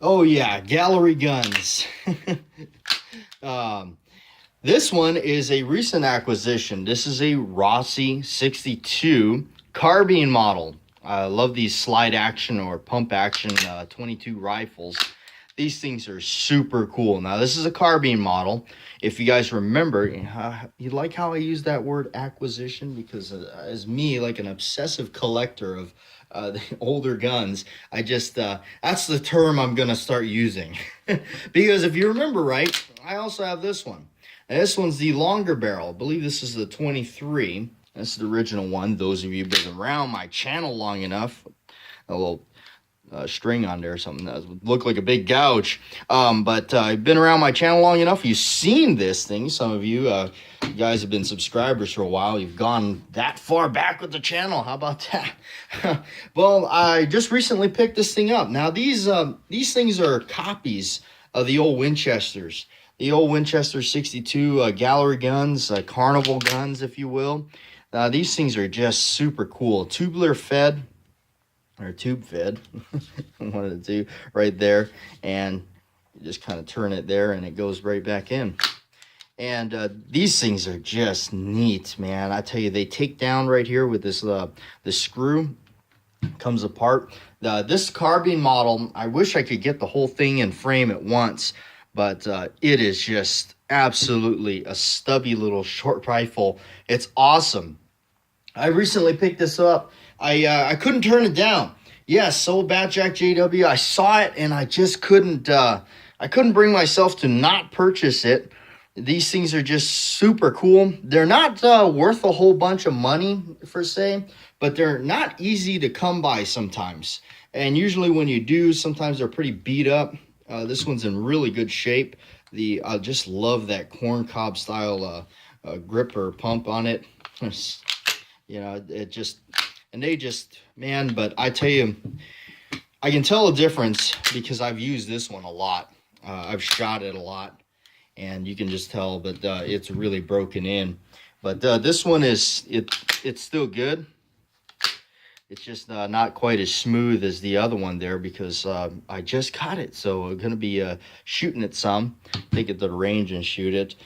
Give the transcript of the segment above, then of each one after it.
Oh yeah, gallery guns. um, this one is a recent acquisition. This is a Rossi 62 carbine model. I love these slide action or pump action 22 rifles. These things are super cool. Now, this is a carbine model. If you guys remember, you like how I use that word acquisition? Because as me, like an obsessive collector of the older guns, I just, that's the term I'm going to start using. Because if you remember right, I also have this one. Now, this one's the longer barrel. I believe this is the 23. This is the original one. Those of you who've been around my channel long enough, a little string on there or something that would look like a big gouge. But I've been around my channel long enough. You've seen this thing. Some of you, you guys have been subscribers for a while. You've gone that far back with the channel. How about that? Well, I just recently picked this thing up. Now, these things are copies of the old Winchesters. The old Winchester 62 gallery guns, carnival guns, if you will. These things are just super cool. Tubular fed. Or tube fed, one of the two right there, and you just kind of turn it there and it goes right back in. And these things are just neat, man. I tell you, they take down right here with this the screw comes apart. This carbine model, I wish I could get the whole thing in frame at once, but it is just absolutely a stubby little short rifle. It's awesome. I recently picked this up. I couldn't turn it down. Yes, so BATJAC J.W. I saw it and I just couldn't bring myself to not purchase it. These things are just super cool. They're not worth a whole bunch of money per se, but they're not easy to come by sometimes. And usually when you do, sometimes they're pretty beat up. This one's in really good shape. I just love that corn cob style grip or pump on it. You know, man, but I tell you, I can tell a difference because I've used this one a lot. I've shot it a lot, and you can just tell, but it's really broken in. But this one it's still good. It's just not quite as smooth as the other one there because I just got it. So I'm going to be shooting it some, take it to the range and shoot it.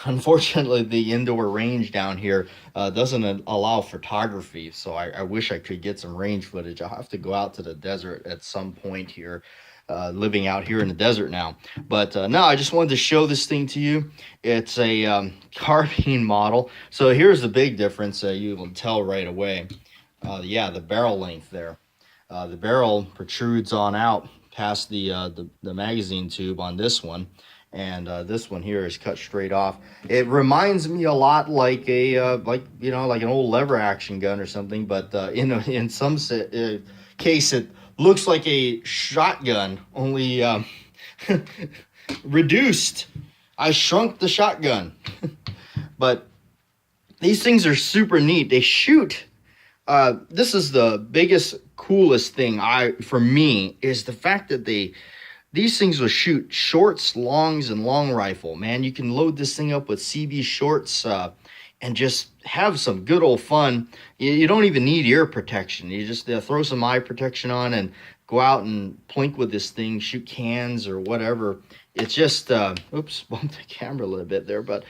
Unfortunately, the indoor range down here doesn't allow photography, so I wish I could get some range footage. I'll have to go out to the desert at some point here, living out here in the desert now. But no, I just wanted to show this thing to you. It's a carbine model. So here's the big difference. You will tell right away. Yeah, the barrel length there. The barrel protrudes on out past the magazine tube on this one. And this one here is cut straight off. It reminds me a lot like like an old lever action gun or something, but in some case it looks like a shotgun, only reduced. I shrunk the shotgun. But these things are super neat. They shoot. This is the biggest, coolest thing for me is the fact that these things will shoot shorts, longs, and long rifle. Man, you can load this thing up with CB shorts and just have some good old fun. You don't even need ear protection. You just throw some eye protection on and go out and plink with this thing, shoot cans or whatever. It's just, oops, bumped the camera a little bit there, but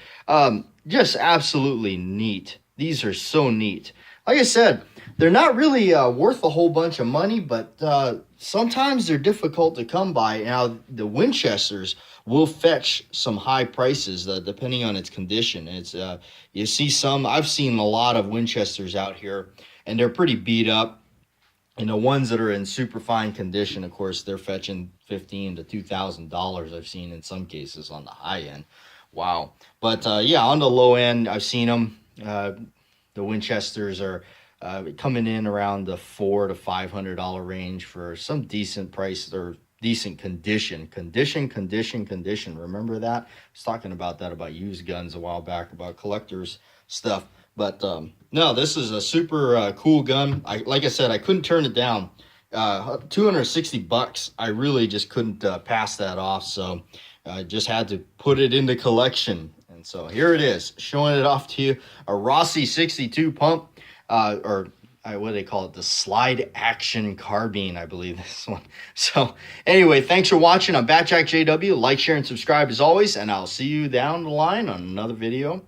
just absolutely neat. These are so neat. Like I said, they're not really worth a whole bunch of money, but sometimes they're difficult to come by. Now, the Winchesters will fetch some high prices depending on its condition. It's you see some, I've seen a lot of Winchesters out here, and they're pretty beat up. And the ones that are in super fine condition, of course, they're fetching $1,500 to $2,000. I've seen in some cases on the high end. Wow. But yeah, on the low end, I've seen them. The Winchesters are coming in around the $400 to $500 range for some decent price or decent condition. Condition. Remember that? I was talking about that about used guns a while back, about collectors stuff. But no, this is a super cool gun. Like I said, I couldn't turn it down. $260. I really just couldn't pass that off. So I just had to put it in the collection. So here it is, showing it off to you. A Rossi 62 pump, or what do they call it? The slide action carbine, I believe this one. So anyway, thanks for watching on BATJAC J.W. Like, share, and subscribe as always, and I'll see you down the line on another video.